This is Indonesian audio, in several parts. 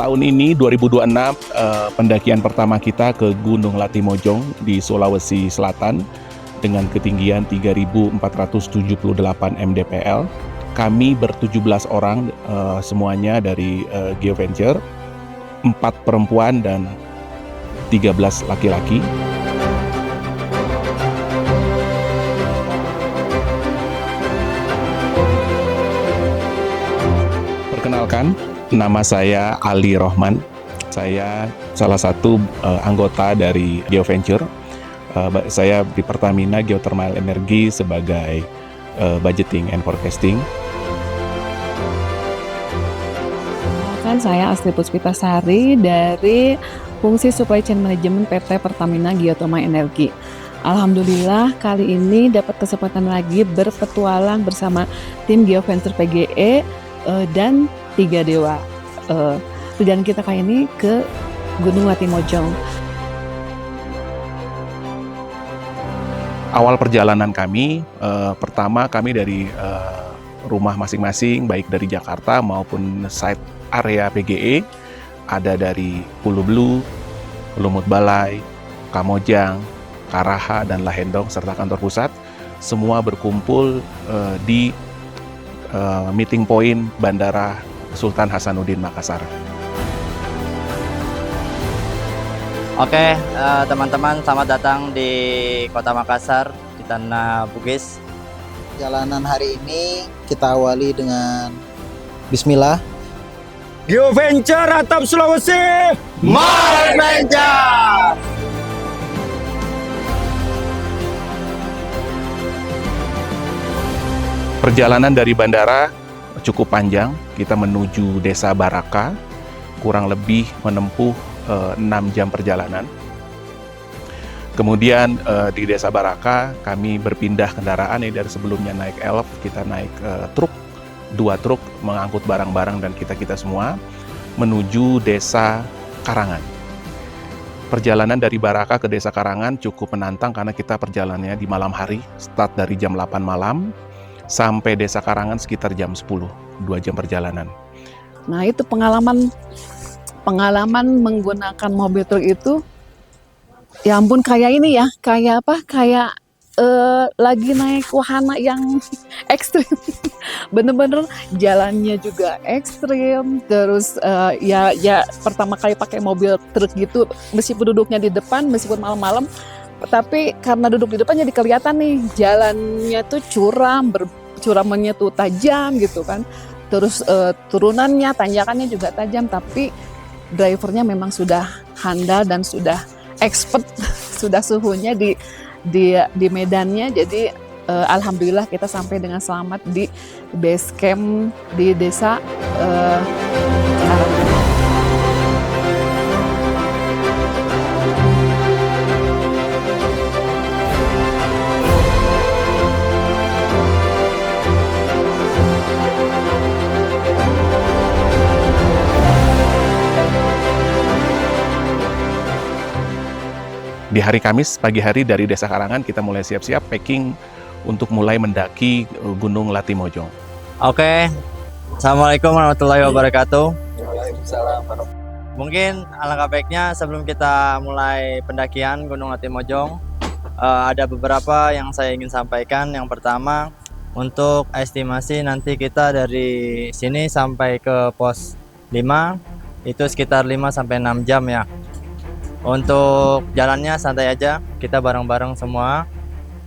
Tahun ini 2026 pendakian pertama kita ke Gunung Latimojong di Sulawesi Selatan dengan ketinggian 3.478 mdpl. Kami ber-17 orang semuanya dari GeoVenture, 4 perempuan dan 13 laki-laki. Perkenalkan, nama saya Ali Rohman. Saya salah satu anggota dari GeoVenture. Saya di Pertamina Geothermal Energy sebagai budgeting and forecasting. Saya Astri Puspitasari dari fungsi Supply Chain Management PT Pertamina Geothermal Energy. Alhamdulillah kali ini dapat kesempatan lagi berpetualang bersama tim GeoVenture PGE dan 3 Dewa. Tujuan kita kali ini ke Gunung Latimojong. Awal perjalanan kami, pertama kami dari rumah masing-masing, baik dari Jakarta maupun site area PGE, ada dari Pulau Belu, Lumut Balai, Kamojang, Karaha, dan Lahendong, serta kantor pusat, semua berkumpul di meeting point Bandara Sultan Hasanuddin Makassar. Oke, teman-teman, selamat datang di Kota Makassar, di Tanah Bugis. Jalanan hari ini kita awali dengan Bismillah. GeoVenture Atap Sulawesi, Adventure! Perjalanan dari bandara cukup panjang, kita menuju Desa Baraka, kurang lebih menempuh 6 jam perjalanan. Kemudian di Desa Baraka kami berpindah kendaraan, dari sebelumnya naik elf, kita naik truk, 2 truk mengangkut barang-barang dan kita semua menuju Desa Karangan. Perjalanan dari Baraka ke Desa Karangan cukup menantang karena kita perjalanannya di malam hari, start dari jam 8 malam sampai Desa Karangan sekitar jam 10, 2 jam perjalanan. Nah, itu pengalaman menggunakan mobil truk itu, ya ampun, kayak ini ya, kayak apa? Kayak lagi naik wahana yang ekstrim. Bener-bener jalannya juga ekstrim. Terus ya pertama kali pakai mobil truk gitu, meskipun duduknya di depan, meskipun malam-malam, tapi karena duduk di depan jadi kelihatan nih jalannya tuh curamannya tuh tajam gitu kan. Terus turunannya, tanjakannya juga tajam, tapi drivernya memang sudah handal dan sudah expert, sudah suhunya di medannya. Jadi alhamdulillah kita sampai dengan selamat di base camp di Desa Karangan. Di hari Kamis pagi hari dari Desa Karangan kita mulai siap-siap packing untuk mulai mendaki Gunung Latimojong. Oke, Assalamualaikum warahmatullahi wabarakatuh. Waalaikumsalam. Mungkin alangkah baiknya sebelum kita mulai pendakian Gunung Latimojong, ada beberapa yang saya ingin sampaikan. Yang pertama, untuk estimasi nanti kita dari sini sampai ke pos 5 itu sekitar 5-6 jam ya. Untuk jalannya santai aja, kita bareng-bareng semua.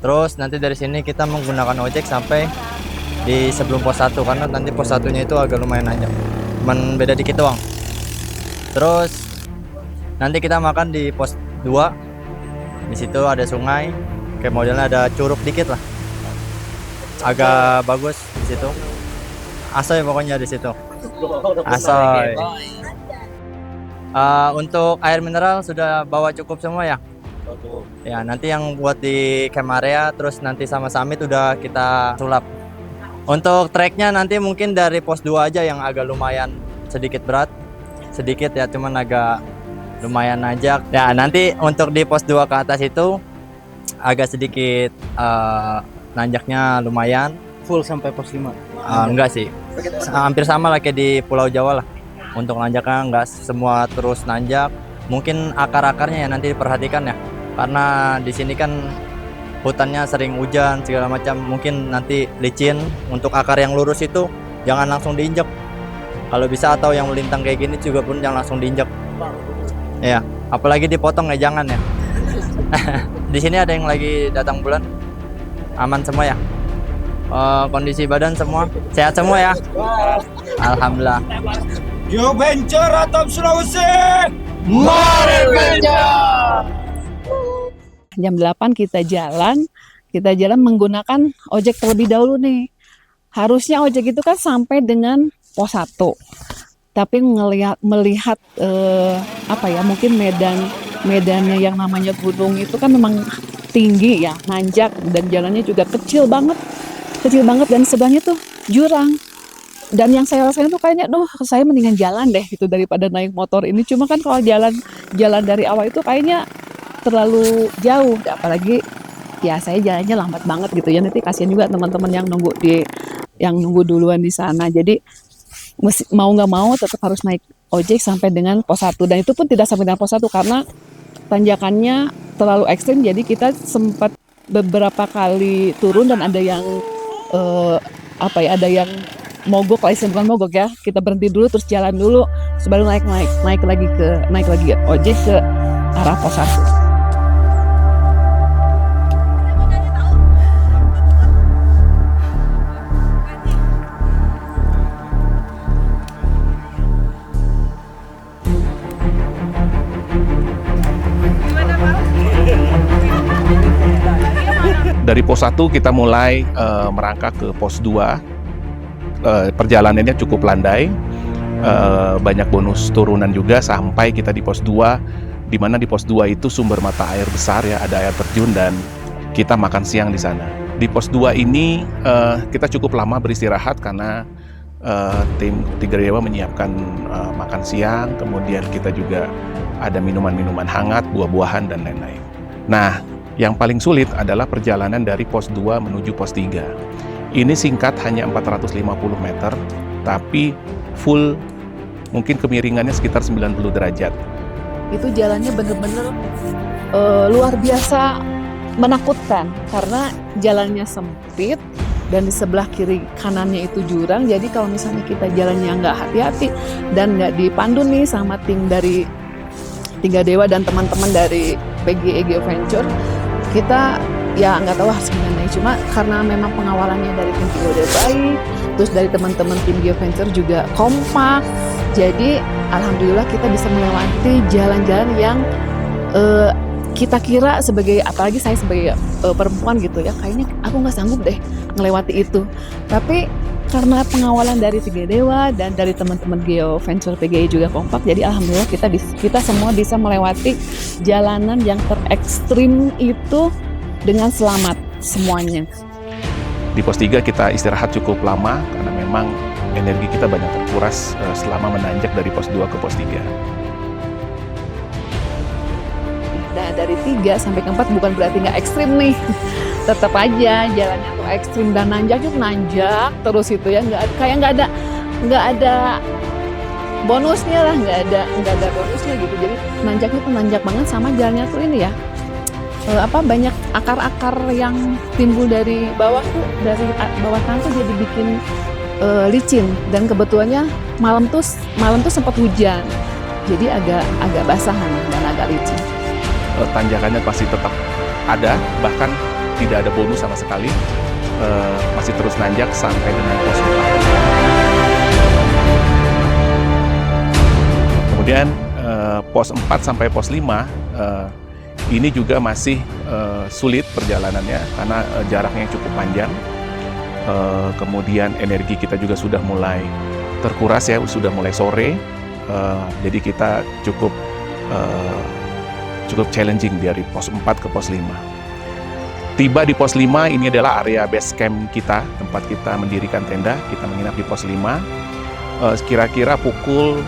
Terus nanti dari sini kita menggunakan ojek sampai di sebelum pos 1, karena nanti pos 1-nya itu agak lumayan aja, cuman beda dikit doang. Terus nanti kita makan di pos 2. Di situ ada sungai, kayak modelnya ada curug dikit lah. Agak bagus di situ. Asoy pokoknya di situ. Asoy. Untuk air mineral sudah bawa cukup semua ya? Ya, nanti yang buat di camp area, terus nanti sama summit udah kita sulap. Untuk treknya nanti mungkin dari pos 2 aja yang agak lumayan sedikit berat. Sedikit ya, cuman agak lumayan nanjak. Ya, nanti untuk di pos 2 ke atas itu agak sedikit nanjaknya lumayan. Full sampai pos 5. Enggak sih, hampir sama lah kayak di Pulau Jawa lah. untuk nanjaknya nggak semua terus nanjak. Mungkin akar-akarnya ya nanti diperhatikan ya, karena di sini kan hutannya sering hujan segala macam, mungkin nanti licin. Untuk akar yang lurus itu jangan langsung diinjak kalau bisa, atau yang melintang kayak gini juga pun jangan langsung diinjak ya, apalagi dipotong ya jangan ya. Di sini ada yang lagi datang bulan, aman semua ya. Kondisi badan semua sehat semua ya, alhamdulillah. GeoVenture Atap Sulawesi. Jam 8 kita jalan menggunakan ojek terlebih dahulu nih. Harusnya ojek itu kan sampai dengan pos 1. Tapi melihat mungkin medannya yang namanya gunung itu kan memang tinggi ya, nanjak, dan jalannya juga kecil banget dan sebelahnya tuh jurang. Dan yang saya rasain tuh kayaknya, saya mendingan jalan deh gitu daripada naik motor ini. Cuma kan kalau jalan dari awal itu kayaknya terlalu jauh, apalagi ya saya jalannya lambat banget gitu ya. Nanti kasihan juga teman-teman yang nunggu duluan di sana. Jadi mau nggak mau tetap harus naik ojek sampai dengan pos 1, dan itu pun tidak sampai dengan pos 1 karena tanjakannya terlalu ekstrim. Jadi kita sempat beberapa kali turun dan ada yang ada yang mogok, bukan mogok ya, kita berhenti dulu terus jalan dulu sebelum naik lagi ojek ke arah pos 1. Dari pos 1 kita mulai merangkak ke pos 2. Perjalanannya cukup landai, banyak bonus turunan juga sampai kita di pos 2, di mana di pos 2 itu sumber mata air besar ya, ada air terjun dan kita makan siang di sana. Di pos 2 ini kita cukup lama beristirahat karena tim Tiga Dewa menyiapkan makan siang, kemudian kita juga ada minuman-minuman hangat, buah-buahan dan lain-lain. Nah, yang paling sulit adalah perjalanan dari pos 2 menuju pos 3. Ini singkat, hanya 450 meter, tapi full, mungkin kemiringannya sekitar 90 derajat. Itu jalannya bener-bener luar biasa menakutkan karena jalannya sempit dan di sebelah kiri kanannya itu jurang. Jadi kalau misalnya kita jalannya nggak hati-hati dan nggak dipandu nih sama tim dari Tiga Dewa dan teman-teman dari PGE GeoVenture, kita ya nggak tahu harus gimana. Cuma karena memang pengawalannya dari tim Tiga Dewa baik, terus dari teman-teman tim GeoVenture juga kompak, jadi alhamdulillah kita bisa melewati jalan-jalan yang kita kira apalagi saya sebagai perempuan gitu ya, kayaknya aku nggak sanggup deh melewati itu. Tapi karena pengawalan dari Tiga Dewa dan dari teman-teman GeoVenture PGI juga kompak, jadi alhamdulillah kita semua bisa melewati jalanan yang terekstrim itu dengan selamat semuanya. Di pos 3 kita istirahat cukup lama karena memang energi kita banyak terkuras selama menanjak dari pos 2 ke pos 3. Nah, dari 3 sampai ke 4 bukan berarti nggak ekstrim nih. Tetap aja jalannya tuh ekstrim dan nanjaknya nanjak terus itu ya, nggak ada bonusnya lah, nggak ada bonusnya gitu. Jadi nanjaknya tuh nanjak banget, sama jalannya tuh ini ya, banyak akar-akar yang timbul dari bawah tanah tuh jadi bikin licin, dan kebetulannya malam tuh sempat hujan, jadi agak basahan dan agak licin. Tanjakannya pasti tetap ada, bahkan tidak ada bonus sama sekali, masih terus nanjak sampai dengan pos 4. Kemudian pos 4 sampai pos 5 ini juga masih sulit perjalanannya karena jaraknya cukup panjang. Kemudian energi kita juga sudah mulai terkuras ya, sudah mulai sore, jadi kita cukup challenging dari pos 4 ke pos 5. Tiba di pos 5, ini adalah area base camp kita, tempat kita mendirikan tenda. Kita menginap di pos 5 kira-kira pukul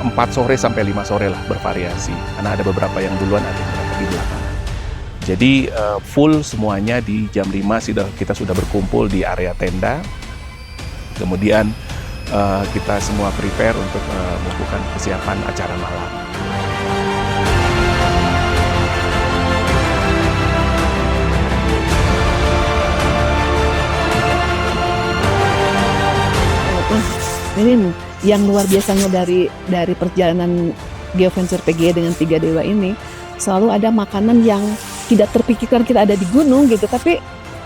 4 sore sampai 5 sore lah, bervariasi karena ada beberapa yang duluan, ada beberapa di belakang. Jadi full semuanya di jam 5 kita sudah berkumpul di area tenda. Kemudian kita semua prepare untuk melakukan persiapan acara malam. Ini nih, yang luar biasanya dari perjalanan Geoventure PGE dengan Tiga Dewa ini, selalu ada makanan yang tidak terpikirkan kita ada di gunung gitu, tapi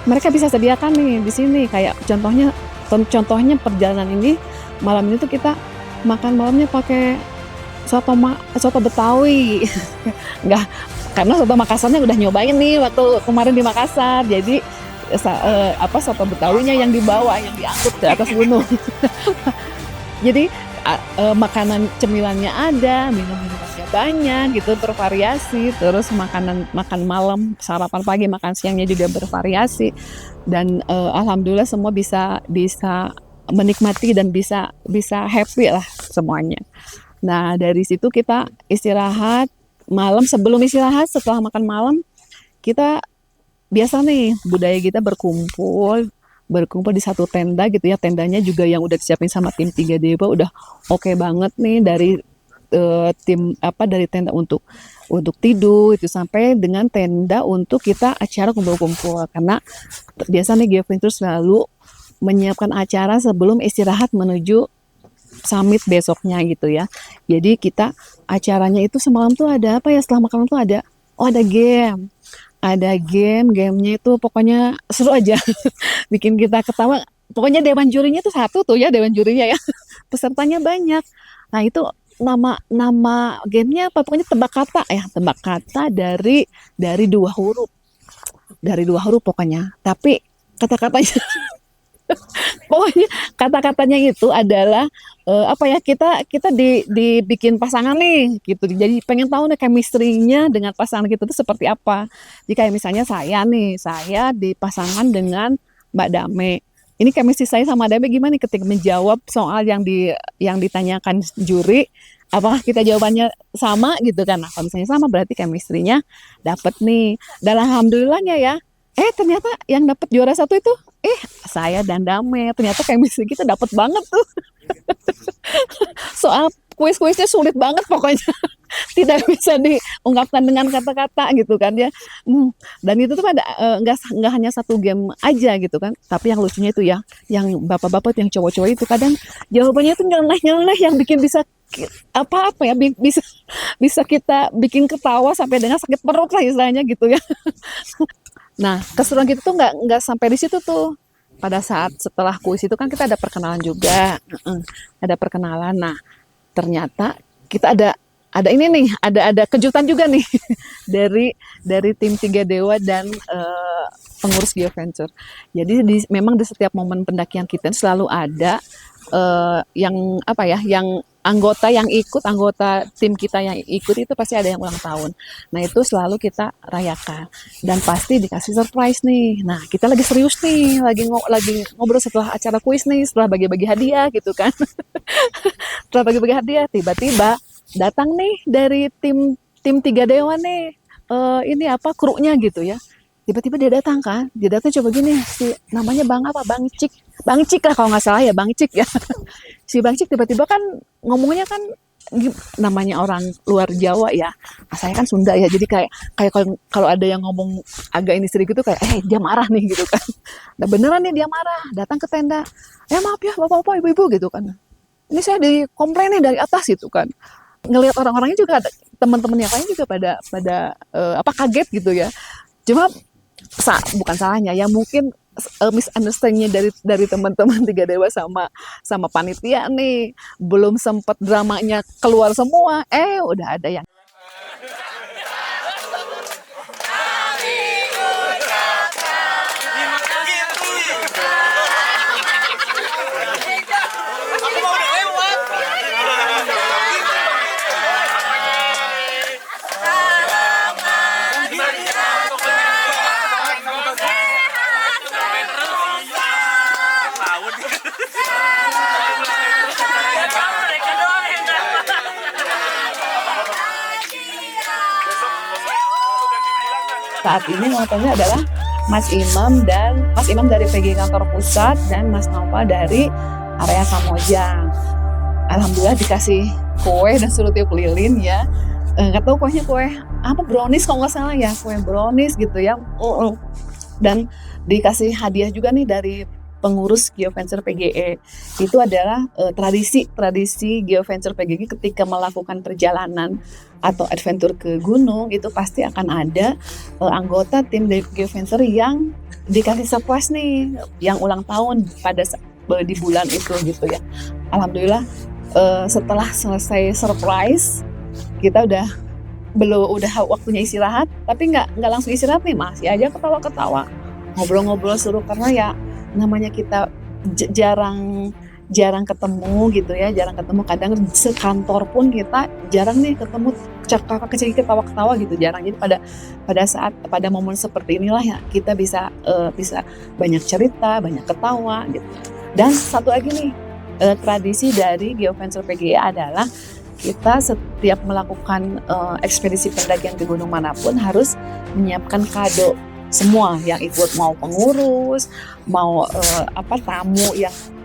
mereka bisa sediakan nih di sini. Kayak contohnya perjalanan ini, malam ini tuh kita makan malamnya pakai soto Betawi. Enggak, karena soto Makassarnya udah nyobain nih waktu kemarin di Makassar. Jadi soto Betawinya yang dibawa, yang diangkut ke atas gunung. Jadi makanan cemilannya ada, minum-minumannya banyak gitu, bervariasi. Terus makan malam, sarapan pagi, makan siangnya juga bervariasi. Dan alhamdulillah semua bisa menikmati dan bisa happy lah semuanya. Nah, dari situ kita istirahat malam. Sebelum istirahat, setelah makan malam, kita biasa nih budaya kita berkumpul di satu tenda gitu ya. Tendanya juga yang udah disiapin sama tim Tiga Dewa udah oke banget nih, dari dari tenda untuk tidur itu sampai dengan tenda untuk kita acara kumpul-kumpul. Karena biasa nih Geoventure selalu menyiapkan acara sebelum istirahat menuju summit besoknya gitu ya. Jadi kita acaranya itu semalam tuh ada apa ya, setelah makan tuh ada game. Gamenya itu pokoknya seru aja. Bikin kita ketawa. Pokoknya dewan jurinya tuh satu tuh ya, dewan jurinya ya. Pesertanya banyak. Nah, itu nama gamenya apa? Pokoknya tebak kata dari 2 huruf. Dari 2 huruf pokoknya. Tapi kata-katanya pokoknya kata-katanya itu adalah kita dibikin pasangan nih gitu. Jadi pengen tahu nih chemistry-nya dengan pasangan kita itu seperti apa. Jika misalnya saya dipasangkan dengan Mbak Dame. Ini chemistry saya sama Dame gimana nih ketika menjawab soal yang ditanyakan juri, apakah kita jawabannya sama gitu kan. Nah, kalau misalnya sama berarti chemistry-nya dapat nih. Dan alhamdulillahnya ya, ternyata yang dapat juara 1 itu saya dan Dame. Ternyata chemistry kita dapat banget tuh. Soal kuis-kuisnya sulit banget pokoknya. Tidak bisa diungkapkan dengan kata-kata gitu kan ya. Dan itu tuh ada nggak hanya satu game aja gitu kan. Tapi yang lucunya itu ya, yang bapak-bapak yang cowok-cowok itu kadang jawabannya itu nyeleneh yang bikin bisa bisa kita bikin ketawa sampai dengan sakit perut lah istilahnya gitu ya. Nah, keseruan kita tuh nggak sampai di situ tuh. Pada saat setelah kuis itu kan kita ada perkenalan juga, ada perkenalan. Nah, ternyata kita ada ini nih, ada kejutan juga nih dari tim Tiga Dewa dan pengurus Geoventure. Jadi memang di setiap momen pendakian kita selalu ada yang anggota tim kita yang ikut itu pasti ada yang ulang tahun. Nah, itu selalu kita rayakan dan pasti dikasih surprise nih. Nah, kita lagi serius nih, lagi ngobrol setelah acara kuis nih, setelah bagi-bagi hadiah gitu kan. Setelah bagi-bagi hadiah, tiba-tiba datang nih dari tim Tiga Dewa nih, krunya gitu ya. Tiba-tiba dia datang coba gini, namanya Bang Cik lah kalau nggak salah ya, Bang Cik ya. Si Bang Cik tiba-tiba kan ngomongnya kan namanya orang luar Jawa ya. Nah, saya kan Sunda ya, jadi kayak kalau ada yang ngomong agak ini sedikit tuh kayak dia marah nih gitu kan. Nah, beneran nih dia marah, datang ke tenda. Maaf ya bapak-bapak, ibu-ibu gitu kan. Ini saya dikomplain nih dari atas gitu kan. Ngelihat orang-orangnya juga ada, teman-teman yang lain juga pada kaget gitu ya. Cuma bukan salahnya ya, mungkin misunderstanding-nya dari teman-teman Tiga Dewa sama panitia nih, belum sempat dramanya keluar semua, udah ada yang saat ini nontonnya adalah Mas Imam dari PG Kantor Pusat dan Mas Nova dari area Samojang. Alhamdulillah dikasih kue dan suruh tiup lilin ya. Nggak tahu kuenya kue apa, brownies kalau nggak salah ya, kue brownies gitu ya. Dan dikasih hadiah juga nih dari pengurus Geoventure PGE. Itu adalah tradisi Geoventure PGE ketika melakukan perjalanan atau adventure ke gunung, itu pasti akan ada anggota tim dari Geoventure yang dikasih surprise nih, yang ulang tahun pada di bulan itu gitu ya. Alhamdulillah setelah selesai surprise, kita udah waktunya istirahat, tapi nggak langsung istirahat nih, masih aja ketawa-ketawa, ngobrol-ngobrol seru, karena ya namanya kita jarang ketemu gitu ya, kadang sekantor pun kita jarang nih ketemu kakak kecil ketawa-ketawa gitu, jarang. Jadi pada momen seperti inilah ya kita bisa banyak cerita, banyak ketawa gitu. Dan satu lagi nih, tradisi dari Geoventure PGE adalah kita setiap melakukan ekspedisi pendakian ke gunung manapun harus menyiapkan kado. Semua yang ikut, mau pengurus, mau tamu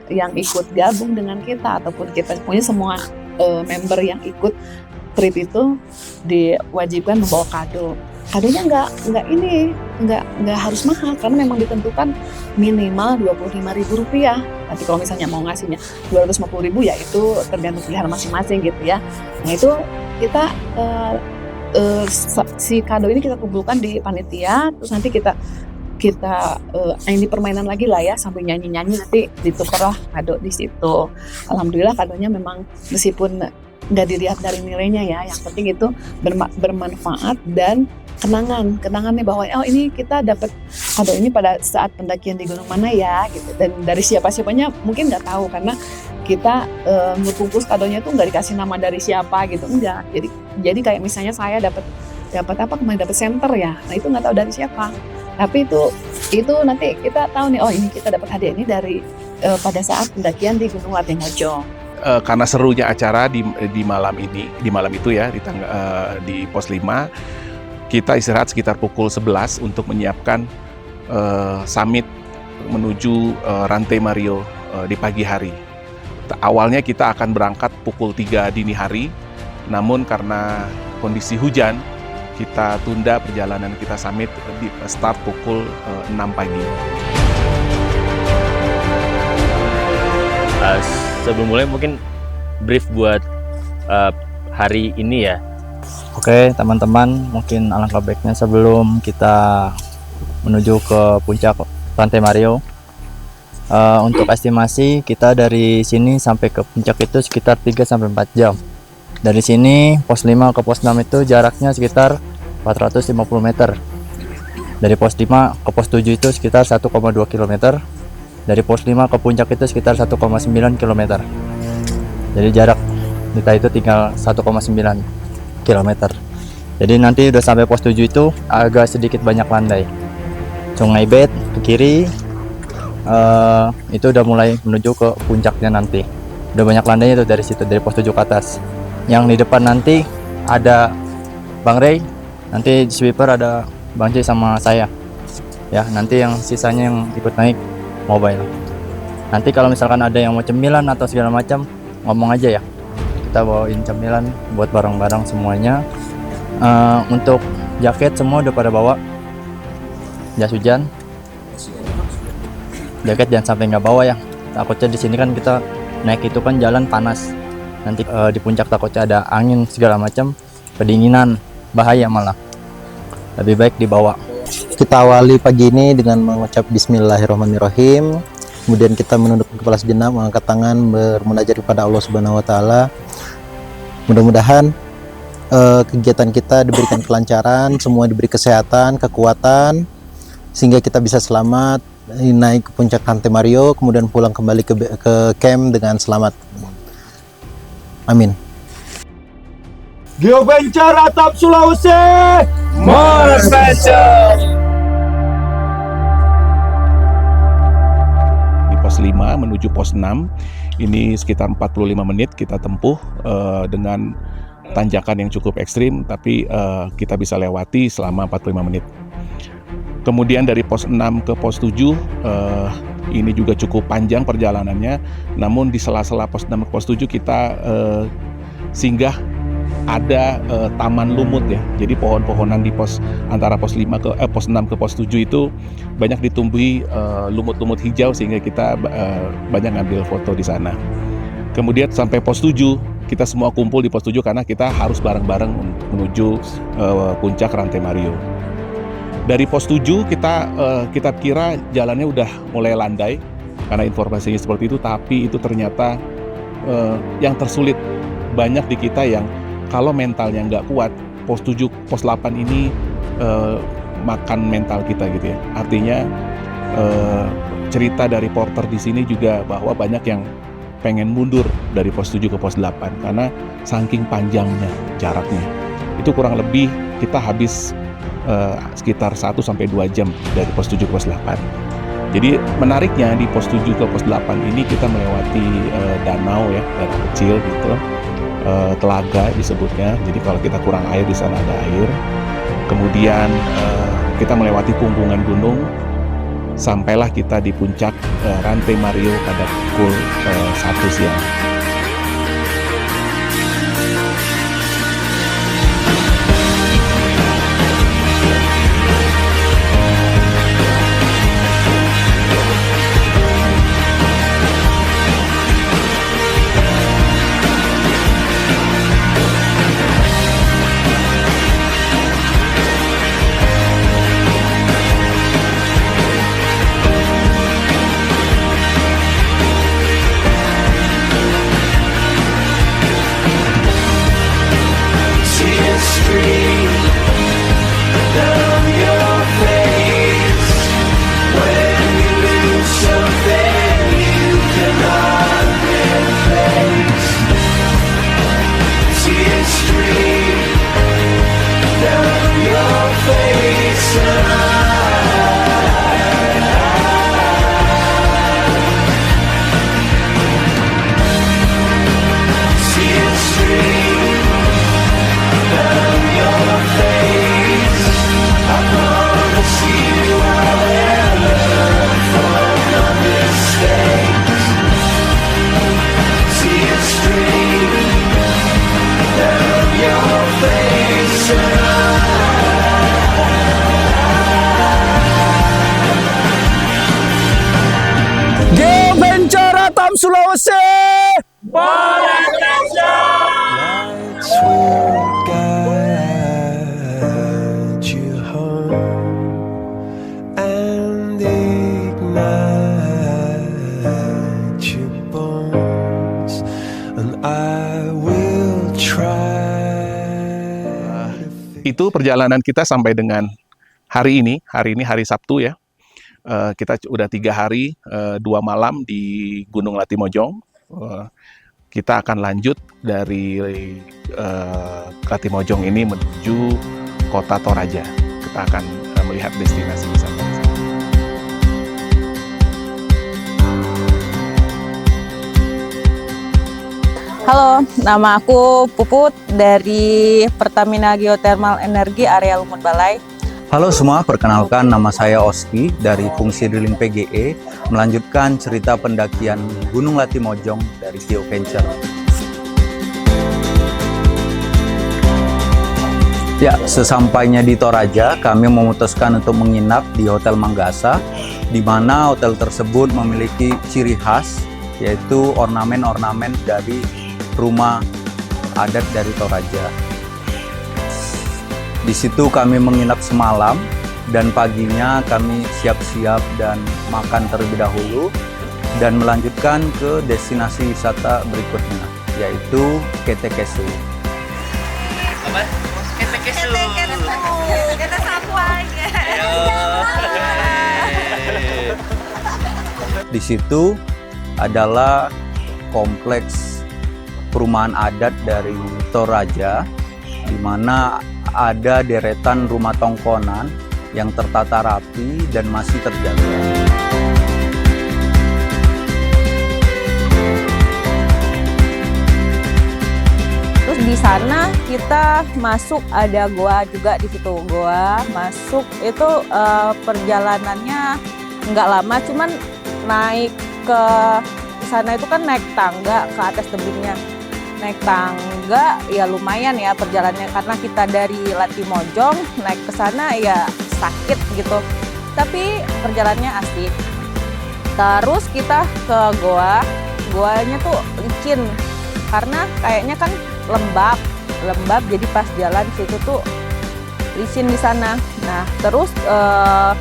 yang ikut gabung dengan kita, ataupun kita punya semua member yang ikut trip itu diwajibkan membawa kado. Kadonya nggak harus mahal, karena memang ditentukan minimal Rp25.000. Tapi kalau misalnya mau ngasihnya Rp250.000 ya itu tergantung pilihan masing-masing gitu ya. Nah itu kita si kado ini kita kumpulkan di panitia, terus nanti kita ini permainan lagi lah ya, sambil nyanyi-nyanyi nanti ditukar lah kado di situ. Alhamdulillah kadonya memang meskipun nggak dilihat dari nilainya ya, yang penting itu bermanfaat dan kenangan nih bahwa ini kita dapat kado ini pada saat pendakian di gunung mana ya gitu. Dan dari siapa-siapanya mungkin nggak tahu, karena kita ngebungkus kadonya tuh nggak dikasih nama dari siapa gitu, enggak. Jadi kayak misalnya saya dapat apa kemarin, dapat center ya, nah itu nggak tahu dari siapa, tapi itu nanti kita tahu nih, ini kita dapat hadiah ini dari pada saat pendakian di Gunung Latimojong. Karena serunya acara di malam itu ya, di pos 5 kita istirahat sekitar pukul 11 untuk menyiapkan summit menuju Rantai Mario di pagi hari. Awalnya kita akan berangkat pukul 3 dini hari, namun karena kondisi hujan, kita tunda perjalanan kita summit di start pukul 6 pagi. Sebelum mulai mungkin brief buat hari ini ya. Oke teman-teman, mungkin alangkah baiknya sebelum kita menuju ke puncak Rantai Mario, untuk estimasi kita dari sini sampai ke puncak itu sekitar 3-4 jam. Dari sini pos 5 ke pos 6 itu jaraknya sekitar 450 meter. Dari pos 5 ke pos 7 itu sekitar 1,2 km. Dari pos 5 ke puncak itu sekitar 1,9 km. Jadi jarak kita itu tinggal 1,9 km. Jadi nanti udah sampai pos 7 itu agak sedikit banyak landai. Sungai Bet ke kiri, itu udah mulai menuju ke puncaknya nanti. Udah banyak landainya tuh dari situ, dari pos 7 ke atas. Yang di depan nanti ada Bang Ray, nanti di sweeper ada Bang J sama saya. Ya, nanti yang sisanya yang ikut naik mobile. Nanti kalau misalkan ada yang mau cemilan atau segala macam, ngomong aja ya. Kita bawain cemilan buat barang-barang semuanya. Untuk jaket semua udah pada bawa. Jas hujan. Jaket jangan sampai nggak bawa ya. Takutnya di sini kan kita naik itu kan jalan panas. Nanti di puncak takutnya ada angin segala macam, kedinginan, bahaya malah. Lebih baik dibawa. Kita awali pagi ini dengan mengucap Bismillahirrahmanirrahim. Kemudian kita menunduk kepala sejenak, mengangkat tangan, bermunajat kepada Allah Subhanahu Wa Taala. Mudah-mudahan kegiatan kita diberikan kelancaran, semua diberi kesehatan, kekuatan, sehingga kita bisa selamat naik ke puncak Rantai Mario, kemudian pulang kembali ke camp dengan selamat. Amin. Geoventure Atap Sulawesi, more adventure. Di pos 5 menuju pos 6 ini sekitar 45 menit kita tempuh dengan tanjakan yang cukup ekstrim, tapi kita bisa lewati selama 45 menit. Kemudian dari pos 6 ke pos 7 Ini juga cukup panjang perjalanannya, namun di sela-sela pos 6 ke pos 7 kita singgah ada taman lumut ya. Jadi pohon-pohonan di antara pos 6 ke pos 7 itu banyak ditumbuhi lumut-lumut hijau sehingga kita banyak ngambil foto di sana. Kemudian sampai pos 7, kita semua kumpul di pos 7 karena kita harus bareng-bareng menuju puncak Rantai Mario. Dari pos 7 kita kira jalannya udah mulai landai karena informasinya seperti itu, tapi itu ternyata yang tersulit. Banyak di kita yang kalau mentalnya nggak kuat, pos 7, pos 8 ini makan mental kita gitu ya. Artinya cerita dari porter di sini juga bahwa banyak yang pengen mundur dari pos 7 ke pos 8 karena saking panjangnya jaraknya. Itu kurang lebih kita habis sekitar 1-2 jam dari pos 7 ke pos 8. Jadi menariknya di pos 7 ke pos 8 ini kita melewati danau ya, danau kecil gitu, telaga disebutnya. Jadi kalau kita kurang air di sana ada air. Kemudian kita melewati punggungan gunung, sampailah kita di puncak Rantai Mario pada pukul 1 siang. Geoventure Atam Sulawesi. Lights will guide you home and ignite your bones, and I will try. Itu perjalanan kita sampai dengan hari ini. Hari ini hari Sabtu ya. Kita udah 3 hari, 2 malam di Gunung Latimojong. Kita akan lanjut dari Latimojong ini menuju kota Toraja. Kita akan melihat destinasi wisata. Halo, nama aku Puput dari Pertamina Geothermal Energi Area Lumut Balai. Halo semua, perkenalkan nama saya Oski dari Fungsi Drilling PGE, melanjutkan cerita pendakian Gunung Latimojong dari Geoventure. Ya, sesampainya di Toraja, kami memutuskan untuk menginap di Hotel Manggasa, di mana hotel tersebut memiliki ciri khas, yaitu ornamen-ornamen dari rumah adat dari Toraja. Di situ kami menginap semalam dan paginya kami siap-siap dan makan terlebih dahulu dan melanjutkan ke destinasi wisata berikutnya, yaitu Ketekesu. Apa? Ketekesu. Kita sapu aja. Di situ adalah kompleks perumahan adat dari Toraja, di mana ada deretan rumah tongkonan yang tertata rapi dan masih terjaga. Terus di sana kita masuk, ada goa juga di situ. Goa masuk itu perjalanannya nggak lama, cuman naik ke sana itu kan naik tangga ke atas tebingnya. Naik tangga ya lumayan ya perjalanannya, karena kita dari Latimojong naik ke sana ya sakit gitu. Tapi perjalanannya asik. Terus kita ke goanya tuh licin karena kayaknya kan lembab jadi pas jalan situ tuh licin di sana. Nah terus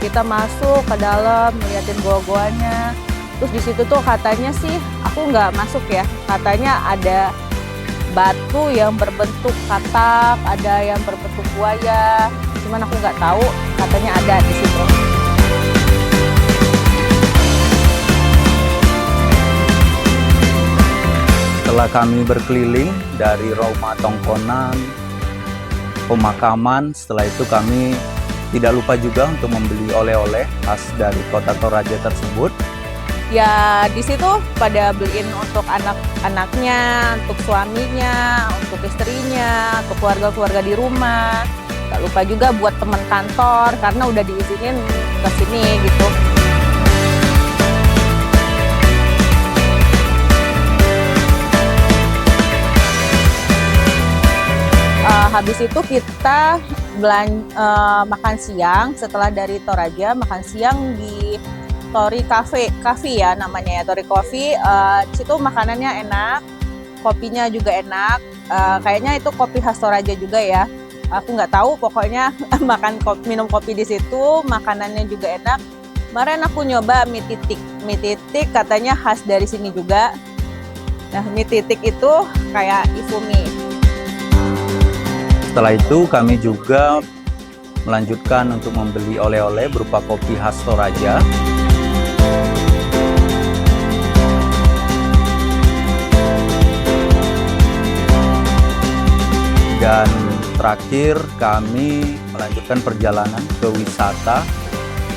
kita masuk ke dalam ngeliatin goa-goanya. Terus di situ tuh katanya sih, aku nggak masuk ya, katanya ada batu yang berbentuk katak, ada yang berbentuk buaya, cuman aku nggak tahu, katanya ada di situ. Setelah kami berkeliling dari Rumah Tongkonan, pemakaman, setelah itu kami tidak lupa juga untuk membeli oleh-oleh khas dari kota Toraja tersebut. Ya di situ pada beliin untuk anak-anaknya, untuk suaminya, untuk istrinya, untuk keluarga-keluarga di rumah. Gak lupa juga buat teman kantor karena udah diizinin ke sini gitu. Habis itu kita makan siang. Setelah dari Toraja makan siang di Tori Cafe ya namanya ya, Tori Coffee. Di situ makanannya enak, kopinya juga enak. Kayaknya itu kopi khas Toraja juga ya. Aku nggak tahu, pokoknya minum kopi di situ, makanannya juga enak. Kemarin aku nyoba mie titik katanya khas dari sini juga. Nah mie titik itu kayak ifumi. Setelah itu kami juga melanjutkan untuk membeli oleh-oleh berupa kopi khas Toraja. Dan terakhir kami melanjutkan perjalanan ke wisata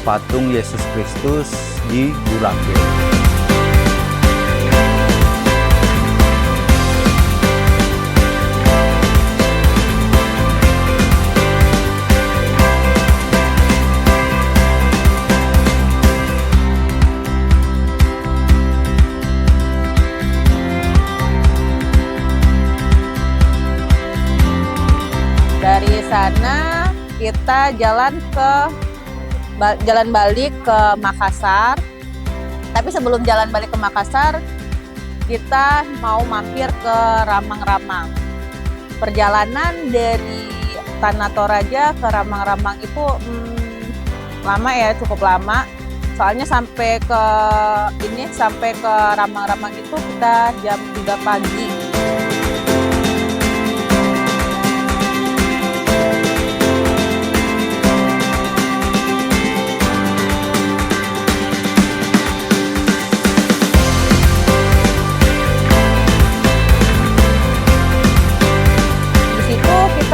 Patung Yesus Kristus di Burangkil. Dari sana kita jalan balik ke Makassar. Tapi sebelum jalan balik ke Makassar, kita mau mampir ke Ramang-Ramang. Perjalanan dari Tanah Toraja ke Ramang-Ramang itu lama ya, cukup lama. Soalnya sampai ke Ramang-Ramang itu kita jam 3 pagi.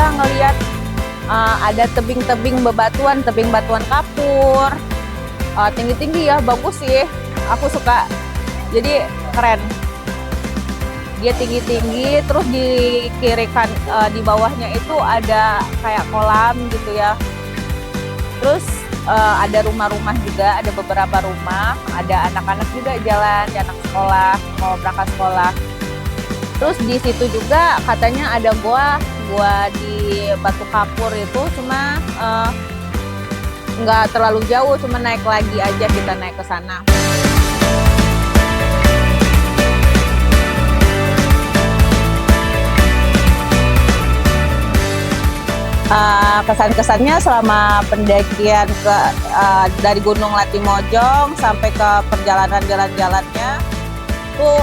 Ngelihat ada tebing-tebing bebatuan, tebing batuan kapur, tinggi-tinggi ya, bagus sih, aku suka, jadi keren. Dia tinggi-tinggi, terus di kiri di bawahnya itu ada kayak kolam gitu ya. Terus ada rumah-rumah juga, ada beberapa rumah, ada anak-anak juga jalan, anak sekolah mau berangkat sekolah. Terus di situ juga katanya ada gua di Batu Kapur itu, cuma nggak terlalu jauh, cuma naik lagi aja, kita naik ke sana. Kesan-kesannya selama pendakian dari Gunung Latimojong sampai ke perjalanan jalan-jalannya tuh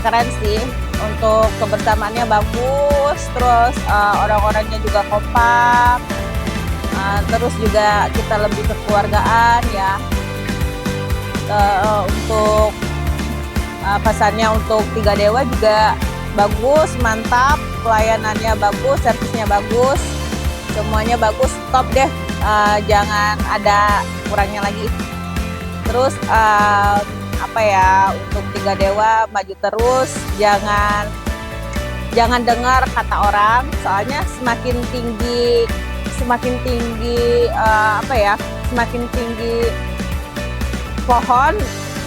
keren sih. Untuk kebersamaannya bagus, terus orang-orangnya juga kompak, terus juga kita lebih kekeluargaan ya. Untuk pesannya untuk Tiga Dewa juga bagus, mantap, pelayanannya bagus, servisnya bagus, semuanya bagus, top deh, jangan ada kurangnya lagi. Terus untuk Tiga Dewa maju terus, jangan dengar kata orang, soalnya semakin tinggi semakin tinggi pohon,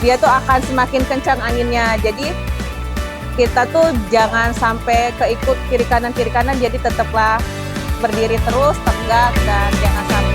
dia tuh akan semakin kencang anginnya. Jadi kita tuh jangan sampai keikut kiri kanan, jadi tetaplah berdiri terus tegak dan jangan sampai